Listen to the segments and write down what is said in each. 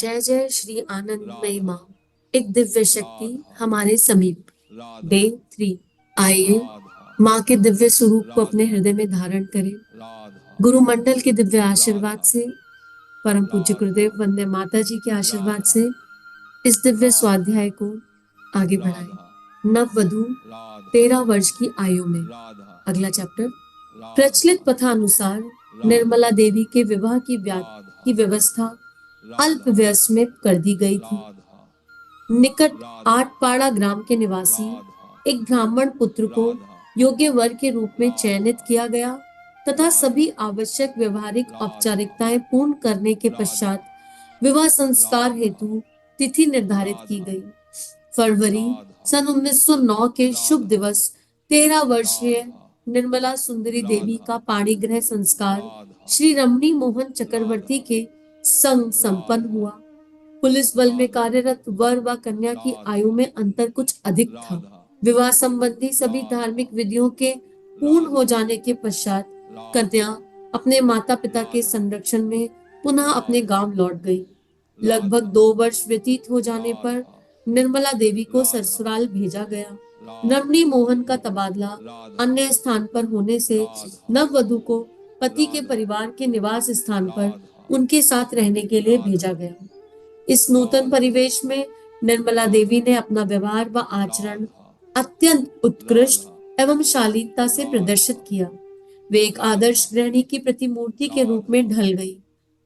जय जय श्री आनंदमयी माँ। एक दिव्य शक्ति हमारे समीप। डे 3। आइए माँ के दिव्य स्वरूप को अपने हृदय में धारण करें। गुरु मंडल के दिव्य आशीर्वाद से, परम पूज्य गुरुदेव वंदे माता जी के आशीर्वाद से इस दिव्य स्वाध्याय को आगे बढ़ाएं। नववधु 13 वर्ष की आयु में। अगला चैप्टर। प्रचलित प्रथानुसार निर्मला देवी के विवाह की व्यवस्था अल्प व्यय में कर दी गई थी। निकट आटपाड़ा ग्राम के निवासी एक ब्राह्मण पुत्र को योग्य वर के रूप में चयनित किया गया तथा सभी आवश्यक व्यवहारिक औपचारिकताएं पूर्ण करने के पश्चात विवाह संस्कार हेतु तिथि निर्धारित की गई। फरवरी सन 1909 के शुभ दिवस 13 वर्षीय निर्मला सुंदरी देवी का पाणिग्रह संस्कार श्री रमणी मोहन चक्रवर्ती के संग संपन्न हुआ। पुलिस बल में कार्यरत वर व कन्या की आयु में अंतर कुछ अधिक था। विवाह संबंधी सभी धार्मिक विधियों के पूर्ण हो जाने के पश्चात कन्या अपने माता पिता के संरक्षण में पुनः अपने गांव लौट गई। लगभग 2 वर्ष व्यतीत हो जाने पर निर्मला देवी को ससुराल भेजा गया। रमणी मोहन का तबादला अन्य स्थान पर होने से नववधु को पति के परिवार के निवास स्थान पर उनके साथ रहने के लिए भेजा गया। इस नूतन परिवेश में निर्मला देवी ने अपना व्यवहार व आचरण अत्यंत उत्कृष्ट एवं शालीनता से प्रदर्शित किया। वे एक आदर्श गृहिणी की प्रतिमूर्ति के रूप में ढल गई।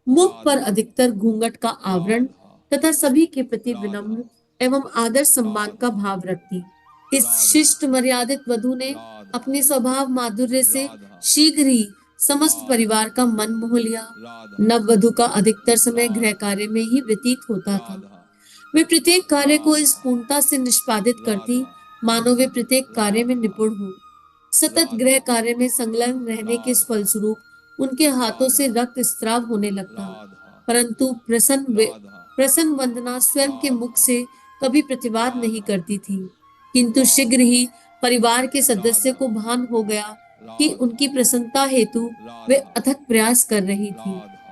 मुख पर अधिकतर घूंघट का आवरण तथा सभी के प्रति विनम्र एवं आदर सम्मान का भाव रखती। इस शिष्ट मर्यादित वधु ने अपने स्वभाव माधुर्य से शीघ्र ही समस्त परिवार का मन मोह लिया। नववधु का अधिकतर समय गृह कार्य में ही व्यतीत होता था। वे प्रत्येक कार्य को इस पूर्णता से निष्पादित करती मानो वे प्रत्येक कार्य में निपुण हो। सतत गृह कार्य में संलग्न रहने के फलस्वरूप उनके हाथों से रक्त स्त्राव होने लगता, परंतु प्रसन्न वंदना स्वयं के मुख से कभी प्रतिवाद नहीं करती थी। किंतु शीघ्र ही परिवार के सदस्य को भान हो गया कि उनकी प्रसन्नता हेतु वे अथक प्रयास कर रही थी।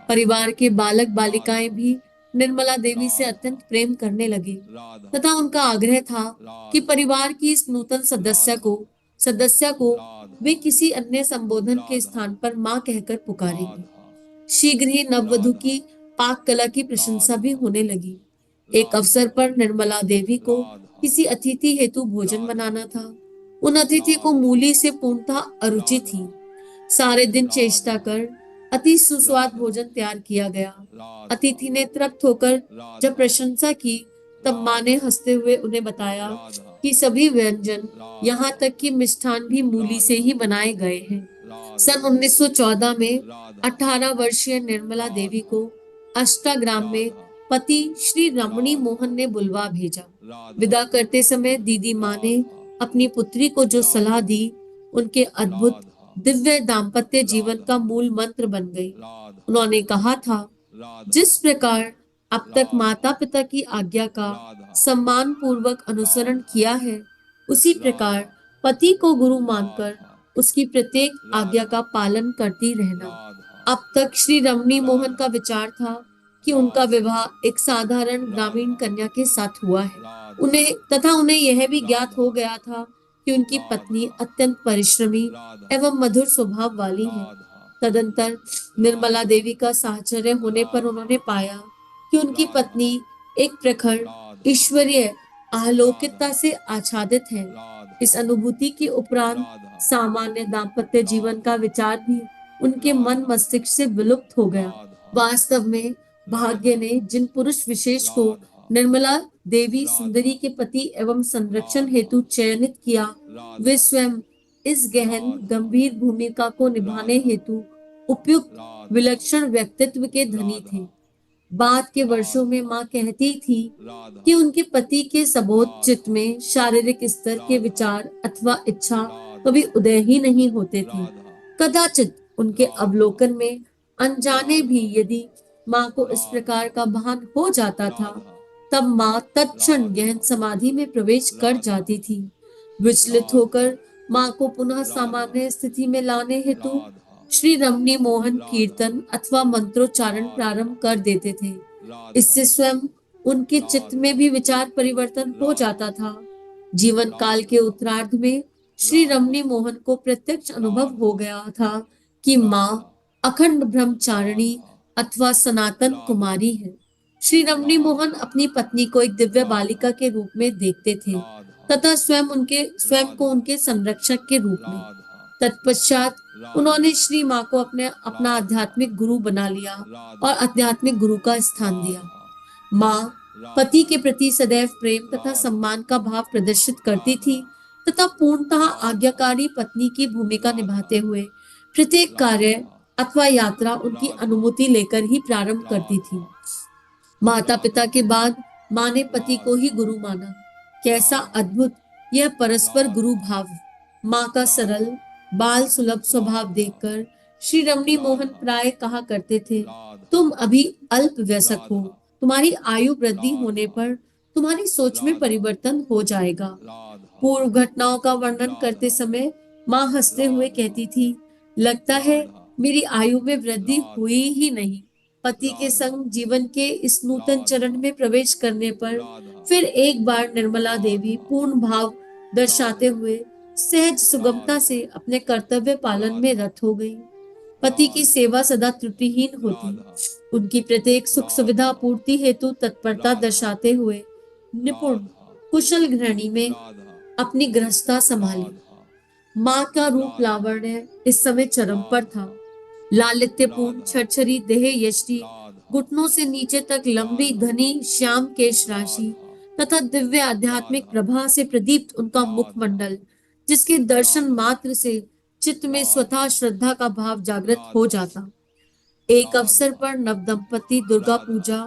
परिवार के बालक बालिकाएं भी निर्मला देवी से अत्यंत प्रेम करने लगे तथा उनका आग्रह था कि परिवार की इस नूतन सदस्य को वे किसी अन्य संबोधन के स्थान पर मां कहकर पुकारेंगे। शीघ्र ही नववधु की पाक कला की प्रशंसा भी होने लगी। एक अवसर पर निर्मला देवी को किसी अतिथि हेतु भोजन बनाना था। उन अतिथि को मूली से पूर्णतः अरुचि थी। सारे दिन चेष्टा कर अति सुस्वाद भोजन तैयार किया गया। अतिथि ने तृप्त होकर जब प्रशंसा की तब मां ने हंसते हुए उन्हें बताया कि सभी व्यंजन यहाँ तक कि मिष्ठान भी मूली से ही बनाए गए हैं। सन 1914 में 18 वर्षीय निर्मला देवी को अष्टाग्राम में पति श्री रमणी मोहन ने बुलवा भेजा। विदा करते समय दीदी माँ ने अपनी पुत्री को जो सलाह दी उनके अद्भुत दिव्य दाम्पत्य जीवन का मूल मंत्र बन गई। उन्होंने कहा था, जिस प्रकार अब तक माता पिता की आज्ञा का सम्मान पूर्वक अनुसरण किया है, उसी प्रकार पति को गुरु मानकर उसकी प्रत्येक आज्ञा का पालन करती रहना। अब तक श्री रमणी मोहन का विचार था कि उनका विवाह एक साधारण ग्रामीण कन्या के साथ हुआ है। उन्हें यह भी ज्ञात हो गया था कि उनकी पत्नी अत्यंत परिश्रमी एवं मधुर स्वभाव वाली है। तदंतर निर्मला देवी का साहचर्य होने पर उन्होंने पाया कि उनकी पत्नी एक प्रखर ईश्वरीय आलोकितता से आच्छादित है। इस अनुभूति के उपरांत सामान्य दाम्पत्य जीवन का विचार भी उनके मन मस्तिष्क से विलुप्त हो गया। वास्तव में भाग्य ने जिन पुरुष विशेष को निर्मला देवी सुंदरी के पति एवं संरक्षण हेतु चयनित किया, वे स्वयं इस गहन गंभीर भूमिका को निभाने हेतु उपयुक्त विलक्षण व्यक्तित्व के धनी थे। बाद के वर्षों में मां कहती थी कि उनके पति के सबोध चित्त में शारीरिक स्तर के विचार अथवा इच्छा कभी उदय ही नहीं होते थे। कदाचित उनके अवलोकन में अनजाने भी यदि मां को इस प्रकार का भान हो जाता था, तब मां तत्क्षण गहन समाधि में प्रवेश कर जाती थी। विचलित होकर मां को पुनः सामान्य स्थिति में लाने हेतु श्री रमणी मोहन कीर्तन अथवा मंत्रोच्चारण प्रारंभ कर देते थे। इससे स्वयं उनके चित्त में भी विचार परिवर्तन हो जाता था। जीवन काल के उत्तरार्ध में श्री रमणी मोहन को प्रत्यक्ष अनुभव हो गया था कि माँ अखंड ब्रह्मचारिणी अथवा सनातन कुमारी है। श्री रमणी मोहन अपनी पत्नी को एक दिव्य बालिका के रूप में देखते थे तथा स्वयं को उनके संरक्षक के रूप में। तत्पश्चात उन्होंने श्री माँ को अपना आध्यात्मिक गुरु बना लिया और आध्यात्मिक गुरु का स्थान दिया। माँ पति के प्रति सदैव प्रेम तथा सम्मान का भाव प्रदर्शित करती थी तथा पूर्णतः आज्ञाकारी पत्नी की भूमिका निभाते हुए प्रत्येक कार्य अथवा यात्रा उनकी अनुमति लेकर ही प्रारंभ करती थी। माता पिता के बाद माँ ने पति को ही गुरु माना। कैसा अद्भुत यह परस्पर गुरु भाव! माँ का सरल बाल सुलभ स्वभाव देखकर श्री रमणी मोहन प्राय कहा करते थे, तुम अभी अल्प वयस्क हो, तुम्हारी आयु वृद्धि होने पर तुम्हारी सोच में परिवर्तन हो जाएगा। पूर्व घटनाओं का वर्णन करते समय माँ हंसते हुए कहती थी, लगता है मेरी आयु में वृद्धि हुई ही नहीं। पति के संग जीवन के इस नूतन चरण में प्रवेश करने पर फिर एक बार निर्मला देवी पूर्ण भाव दर्शाते हुए सहज सुगमता से अपने कर्तव्य पालन में रत हो गई। पति की सेवा सदा त्रुटिहीन होती, उनकी प्रत्येक सुख सुविधा पूर्ति हेतु तत्परता दर्शाते हुए निपुण कुशल गृहिणी में अपनी गृहस्था संभाली। माँ का रूप लावण्य इस समय चरम पर था। लालित्यपूर्ण छरछरी देह यष्टि, घुटनों से नीचे तक लंबी घनी श्याम केश राशि तथा दिव्य आध्यात्मिक प्रभा से प्रदीप्त उनका मुखमंडल, जिसके दर्शन मात्र से चित्त में स्वतः श्रद्धा का भाव जागृत हो जाता। एक अवसर पर नवदंपति दुर्गा पूजा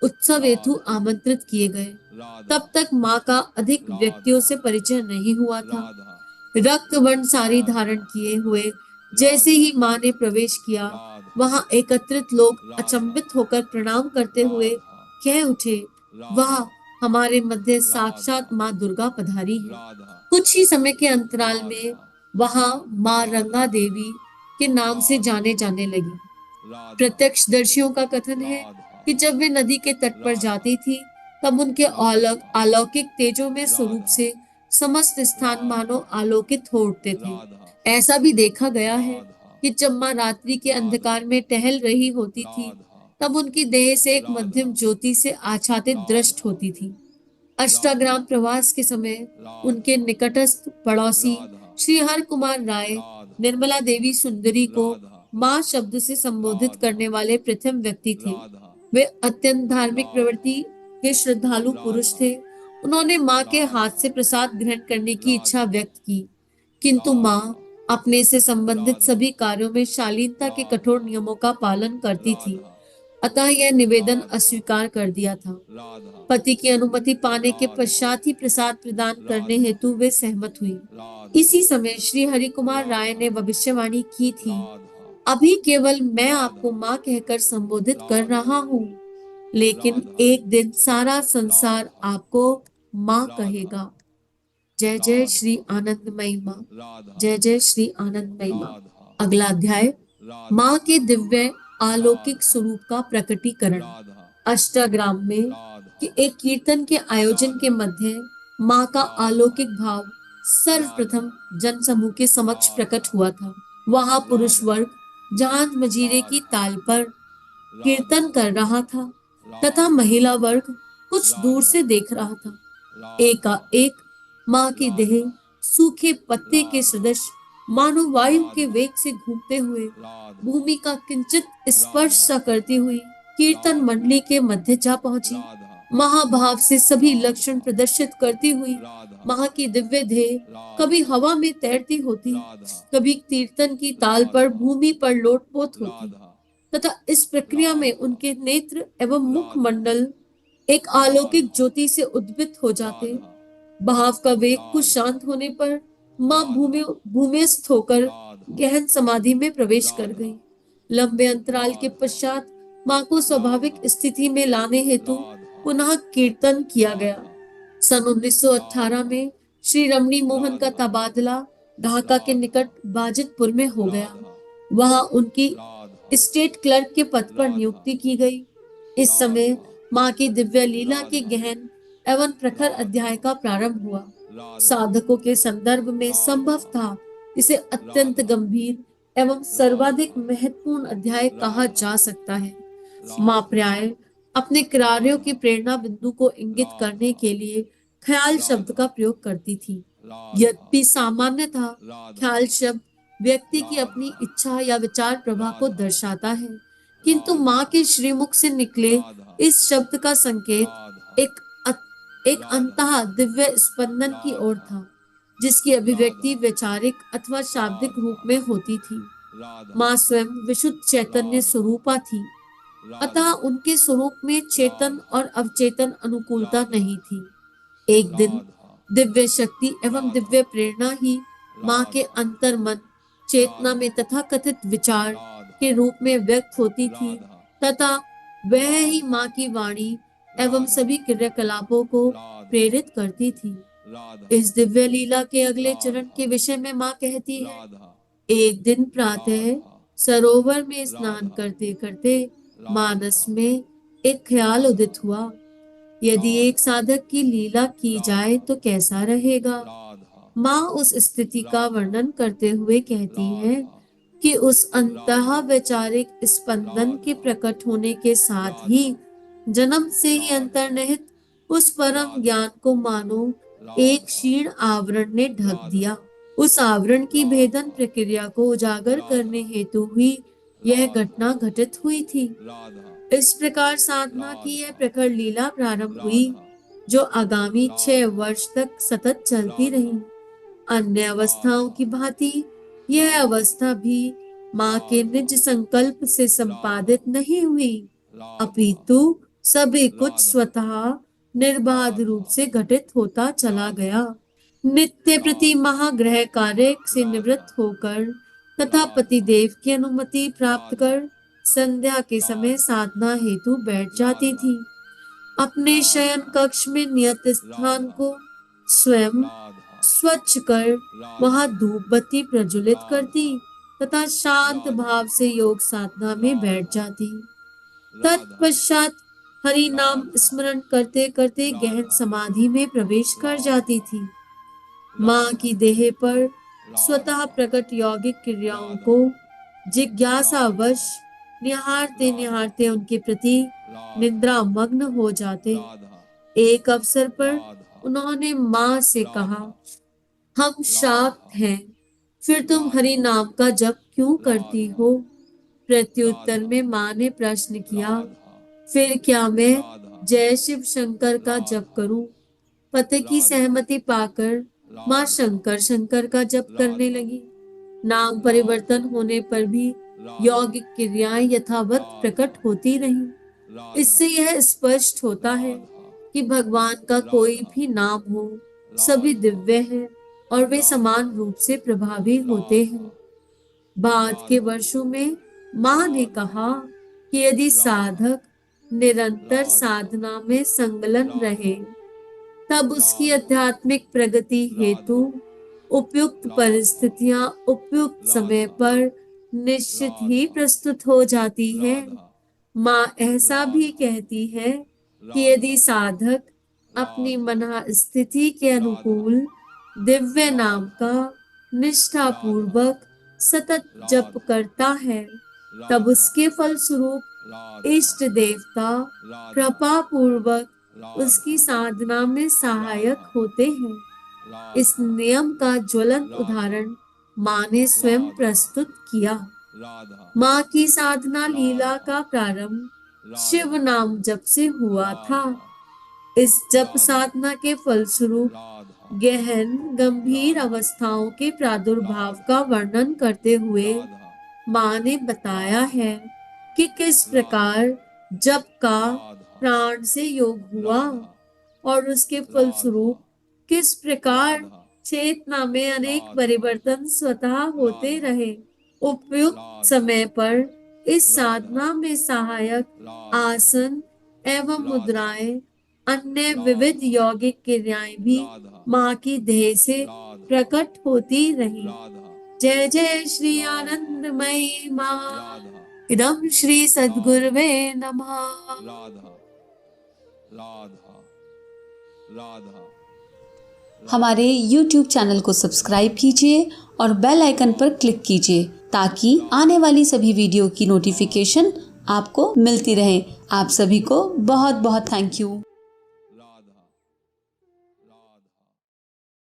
उत्सव हेतु आमंत्रित किए गए। तब तक माँ का अधिक व्यक्तियों से परिचय नहीं हुआ था। रक्त वर्ण साड़ी धारण किए हुए जैसे ही माँ ने प्रवेश किया, वहां एकत्रित लोग अचंभित होकर प्रणाम करते हुए कह उठे, वाह, हमारे मध्य साक्षात माँ दुर्गा पधारी है। कुछ ही समय के अंतराल में वहां माँ रंगा देवी के नाम से जाने जाने लगी। प्रत्यक्षदर्शियों का कथन है कि जब वे नदी के तट पर जाती थी, तब उनके अलौकिक तेजों में स्वरूप से समस्त स्थान मानो आलोकित हो उठते थे। ऐसा भी देखा गया है कि जब माँ रात्रि के अंधकार में टहल रही होती थी, तब उनकी देह से एक मध्यम ज्योति से आच्छादित दृष्ट होती थी। अष्टाग्राम प्रवास के समय उनके निकटस्थ पड़ोसी श्री हर कुमार राय निर्मला देवी सुंदरी को माँ शब्द से संबोधित करने वाले प्रथम व्यक्ति थे। वे अत्यंत धार्मिक प्रवृत्ति के श्रद्धालु पुरुष थे। उन्होंने माँ के हाथ से प्रसाद ग्रहण करने की इच्छा व्यक्त की, किंतु माँ अपने से संबंधित सभी कार्यों में शालीनता के कठोर नियमों का पालन करती थी, अतः यह निवेदन अस्वीकार कर दिया था। पति की अनुमति पाने के पश्चात ही प्रसाद प्रदान करने हेतु वे सहमत हुई। इसी समय श्री हरि कुमार राय ने भविष्यवाणी की थी, अभी केवल मैं आपको माँ कहकर संबोधित कर रहा हूँ, लेकिन एक दिन सारा संसार आपको माँ कहेगा। जय जय श्री आनंदमयी माँ, जय जय श्री आनंदमयी माँ। अगला अध्याय, माँ के दिव्य अलौकिक स्वरूप का प्रकटीकरण। अष्टाग्राम में कि एक कीर्तन के आयोजन के मध्य माँ का अलौकिक भाव सर्वप्रथम जन समूह के समक्ष प्रकट हुआ था। वहां पुरुष वर्ग झांझ मजीरे की ताल पर कीर्तन कर रहा था तथा महिला वर्ग कुछ दूर से देख रहा था। एकाएक माँ की देह सूखे पत्ते के सदृश मानो वायु के वेग से घूमते हुए भूमि का किंचित स्पर्श सा करती हुई कीर्तन मंडली के मध्य जा पहुंची। महाभाव से सभी लक्षण प्रदर्शित करती हुई माँ की दिव्य देह कभी हवा में तैरती होती, कभी कीर्तन की ताल पर भूमि पर लोटपोत होती तथा इस प्रक्रिया में उनके नेत्र एवं मुखमंडल एक अलौकिक ज्योति से उद्भित हो जाते। भाव का वेग कुछ शांत होने पर माँ भूमिस्थ होकर गहन समाधि में प्रवेश कर गई। लंबे अंतराल के पश्चात माँ को स्वाभाविक स्थिति में लाने हेतु पुनः कीर्तन किया गया। सन 1918 में श्री रमणी मोहन का तबादला ढाका के निकट बाजितपुर में हो गया। वहां उनकी स्टेट क्लर्क के पद पर नियुक्ति की गई। इस समय माँ की दिव्य लीला के गहन एवं प्रखर अध्याय का प्रारंभ हुआ। साधकों के संदर्भ में संभव था इसे अत्यंत गंभीर एवं सर्वाधिक महत्वपूर्ण अध्याय कहा जा सकता है। माँ प्राय अपने कार्यों की प्रेरणा बिंदु को इंगित करने के लिए ख्याल शब्द का प्रयोग करती थी। यद्यपि सामान्यतः ख्याल शब्द व्यक्ति की अपनी इच्छा या विचार प्रवाह को दर्शाता है, किंतु माँ के श्रीमुख से निकले इस शब्द का संकेत एक अंतः दिव्य स्पंदन की ओर था, जिसकी अभिव्यक्ति वैचारिक अथवा शाब्दिक रूप में होती थी। माँ स्वयं विशुद्ध चैतन्य स्वरूपा थी, अतः उनके स्वरूप में चेतन और अवचेतन अनुकूलता नहीं थी। एक दिन दिव्य शक्ति एवं दिव्य प्रेरणा ही माँ के अंतर मन चेतना में तथाकथित विचार के रूप में व्यक्त होती थी, तथा वह ही माँ की वाणी एवं सभी क्रियाकलापों को प्रेरित करती थी। इस दिव्य लीला के अगले चरण के विषय में माँ कहती है, एक दिन प्रातः सरोवर में स्नान करते करते मानस में एक ख्याल उदित हुआ, यदि एक साधक की लीला की जाए तो कैसा रहेगा। माँ उस स्थिति का वर्णन करते हुए कहती है कि उस अंतः वैचारिक स्पंदन के प्रकट होने के साथ ही जन्म से ही अंतर्निहित उस परम ज्ञान को मानो एक क्षीण आवरण ने ढक दिया। उस आवरण की भेदन प्रक्रिया को उजागर करने हेतु ही यह घटना घटित हुई थी। इस प्रकार साधना की यह प्रखर लीला प्रारंभ हुई, जो आगामी 6 वर्ष तक सतत चलती रही। अन्य अवस्थाओं की भांति यह अवस्था भी माँ के निज संकल्प से संपादित नहीं हुई, अपितु सभी कुछ स्वतः निर्बाध रूप से घटित होता चला गया। नित्य प्रति महाग्रह कार्य से निवृत्त होकर तथा पतिदेव की अनुमति प्राप्त कर संध्या के समय साधना हेतु बैठ जाती थी। अपने शयन कक्ष में नियत स्थान को स्वयं स्वच्छ कर वहां धूप बत्ती प्रज्वलित करती तथा शांत भाव से योग साधना में बैठ जाती। तत्पश्चात हरि नाम स्मरण करते करते गहन समाधि में प्रवेश कर जाती थी। माँ की देह पर स्वतः प्रकट यौगिक क्रियाओं को जिज्ञासावश निहारते निहारते उनके प्रति निद्रा मग्न हो जाते। एक अवसर पर उन्होंने माँ से कहा, हम शाक्त हैं, फिर तुम हरि नाम का जप क्यों करती हो। प्रत्युत्तर में माँ ने प्रश्न किया, फिर क्या मैं जय शिव शंकर का जप करूं। पति की सहमति पाकर माँ शंकर शंकर का जप करने लगी। नाम परिवर्तन होने पर भी यौगिक क्रियाएं यथावत प्रकट होती रहीं। इससे यह स्पष्ट होता है कि भगवान का कोई भी नाम हो, सभी दिव्य है और वे समान रूप से प्रभावी होते हैं। बाद के वर्षों में माँ ने कहा कि यदि साधक निरंतर साधना में संलग्न रहे, तब उसकी आध्यात्मिक प्रगति हेतु उपयुक्त परिस्थितियां उपयुक्त समय पर निश्चित ही प्रस्तुत हो जाती है। माँ ऐसा भी कहती है कि यदि साधक अपनी मना स्थिति के अनुकूल दिव्य नाम का निष्ठा पूर्वक सतत जप करता है, तब उसके फलस्वरूप इष्ट देवता कृपा पूर्वक उसकी साधना में सहायक होते हैं। इस नियम का ज्वलंत उदाहरण माँ ने स्वयं प्रस्तुत किया। माँ की साधना लीला का प्रारंभ शिव नाम जप से हुआ था। इस जप साधना के फलस्वरूप गहन गंभीर अवस्थाओं के प्रादुर्भाव का वर्णन करते हुए माँ ने बताया है कि किस प्रकार जप का प्राण से योग हुआ और उसके फलस्वरूप किस प्रकार चेतना में अनेक परिवर्तन स्वतः होते रहे। उपयुक्त समय पर इस साधना में सहायक आसन एवं मुद्राएं, अन्य विविध यौगिक क्रियाएं भी माँ की देह से प्रकट होती रही। जय जय श्री आनंदमयी माँ इदं श्री सद्गुरुवे नमः। राधा राधा राधा। हमारे YouTube चैनल को सब्सक्राइब कीजिए और बेल आइकन पर क्लिक कीजिए ताकि आने वाली सभी वीडियो की नोटिफिकेशन आपको मिलती रहे। आप सभी को बहुत बहुत थैंक यू।